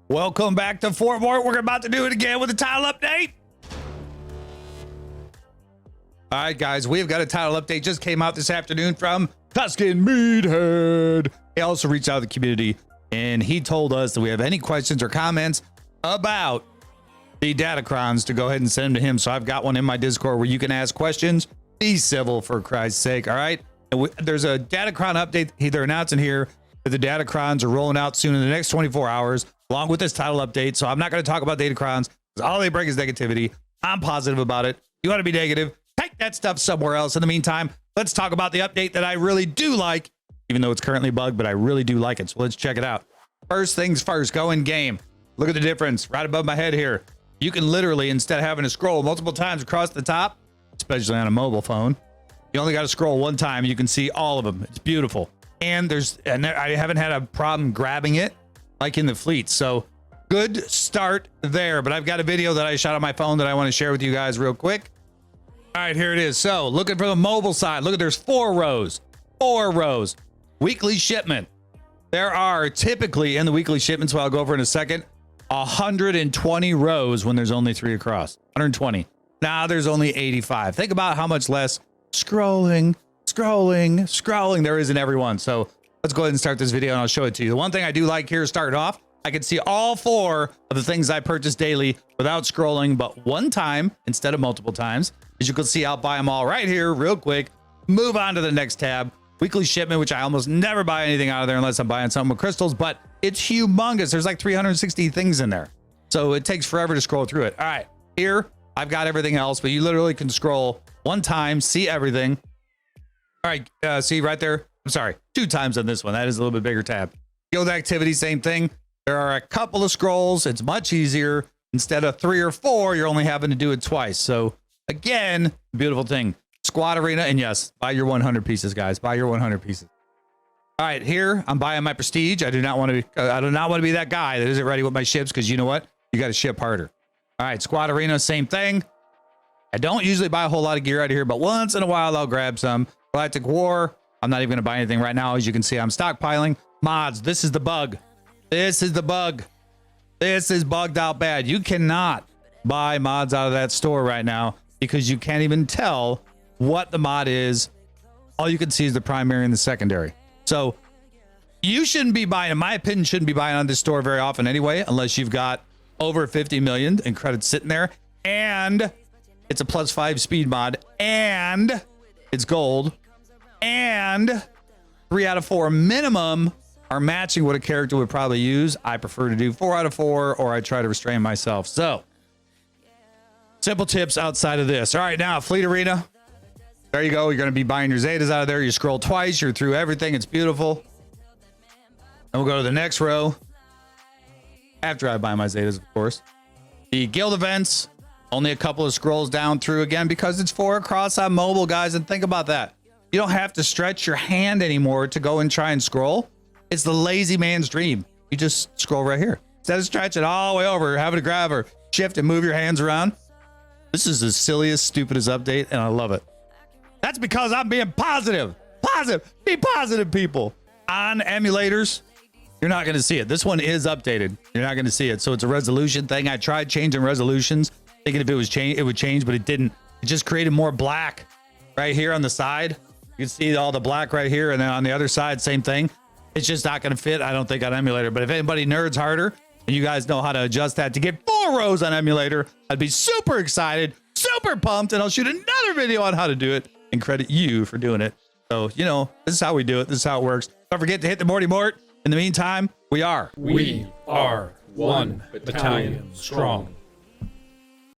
Welcome back to Fort Mort. We're about to do it again with a title update. All right, guys, we've got a title update. Just came out this afternoon from Tuscan Meathead. He also reached out to the community, and he told us that we have any questions or comments about the Data Crons to go ahead and send them to him. So I've got one in my Discord where you can ask questions. Be civil, for Christ's sake, all right? And there's a Data Cron update. They're announcing here that the Data Crons are rolling out soon in the next 24 hours, along with this title update. So I'm not going to talk about Data Crons because all they bring is negativity. I'm positive about it. You want to be negative, take that stuff somewhere else. In the meantime, let's talk about the update that I really do like, even though it's currently bugged, but I really do like it. So let's check it out. First things first, go in game. Look at the difference right above my head here. You can literally, instead of having to scroll multiple times across the top, especially on a mobile phone, you only got to scroll one time. You can see all of them. It's beautiful. And I haven't had a problem grabbing it like in the fleet. So good start there. But I've got a video that I shot on my phone that I want to share with you guys real quick. All right, here it is. So looking for the mobile side, look at, there's 4 rows. Weekly shipment. There are typically in the weekly shipments, what I'll go over in a second, 120 rows when there's only 3 across. 120. Now there's only 85. Think about how much less scrolling there is in every one. So let's go ahead and start this video and I'll show it to you. The one thing I do like here, starting off, I can see all 4 of the things I purchase daily without scrolling, but one time instead of multiple times. As you can see, I'll buy them all right here real quick. Move on to the next tab. Weekly shipment, which I almost never buy anything out of there unless I'm buying something with crystals, but it's humongous. There's like 360 things in there. So it takes forever to scroll through it. All right, here I've got everything else, but you literally can scroll one time, see everything. All right, see right there. I'm sorry, 2 times on this one. That is a little bit bigger tab. Guild activity, same thing. There are a couple of scrolls. It's much easier. Instead of 3 or 4, you're only having to do it twice. So again, beautiful thing. Squad arena, and yes, buy your 100 pieces, guys. Buy your 100 pieces. All right, here I'm buying my prestige. I do not want to be that guy that isn't ready with my ships, because you know what? You got to ship harder. All right, squad arena, same thing. I don't usually buy a whole lot of gear out of here, but once in a while I'll grab some. Galactic War. I'm not even going to buy anything right now. As you can see, I'm stockpiling. Mods, this is the bug. This is the bug. This is bugged out bad. You cannot buy mods out of that store right now because you can't even tell what the mod is. All you can see is the primary and the secondary. So you shouldn't be buying, in my opinion, shouldn't be buying on this store very often anyway, unless you've got over 50 million in credits sitting there, and it's a +5 speed mod, and it's gold, and 3 out of 4 minimum are matching what a character would probably use. I prefer to do 4 out of 4, or I try to restrain myself. So simple tips outside of this. All right, now fleet arena. There you go. You're going to be buying your Zetas out of there. You scroll twice. You're through everything. It's beautiful. And we'll go to the next row. After I buy my Zetas, of course. The guild events. Only a couple of scrolls down through again because it's 4 across on mobile, guys. And think about that. You don't have to stretch your hand anymore to go and try and scroll. It's the lazy man's dream. You just scroll right here. Instead of stretching all the way over, having to grab or shift and move your hands around. This is the silliest, stupidest update, and I love it. That's because I'm being positive. Be positive, people. On emulators, you're not going to see it. This one is updated. You're not going to see it. So it's a resolution thing. I tried changing resolutions, thinking if it was it would change, but it didn't. It just created more black right here on the side. You can see all the black right here, and then on the other side, same thing. It's just not going to fit, I don't think, on emulator. But if anybody nerds harder and you guys know how to adjust that to get 4 rows on emulator, I'd be super excited, super pumped, and I'll shoot another video on how to do it and credit you for doing it. So, you know, this is how we do it. This is how it works. Don't forget to hit the Morty Mort. In the meantime, we are 1 battalion strong.